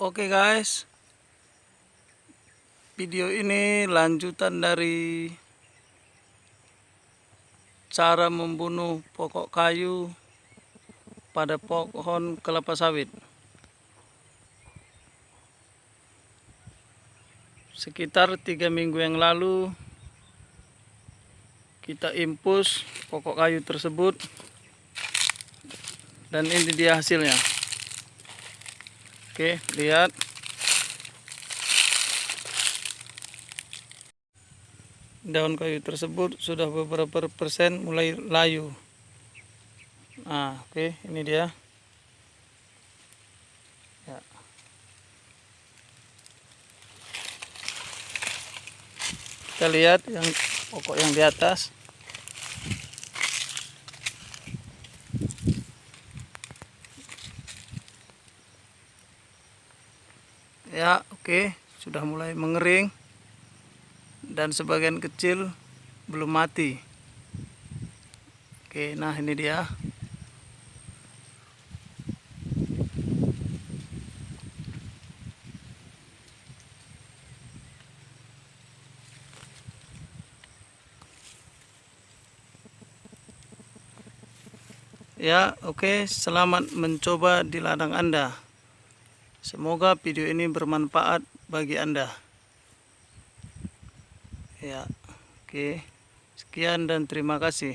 Oke guys, video ini lanjutan dari cara membunuh pokok kayu pada pohon kelapa sawit. Sekitar 3 minggu yang lalu kita impus pokok kayu tersebut dan ini dia hasilnya. Oke, lihat. Daun kayu tersebut sudah beberapa persen mulai layu. Nah, oke, ini dia. Ya. Kita lihat yang pokok yang di atas. Ya, oke, sudah mulai mengering dan sebagian kecil belum mati. Oke, nah ini dia. Ya, oke, selamat mencoba di ladang Anda. Semoga video ini bermanfaat bagi Anda. Ya, oke. Sekian dan terima kasih.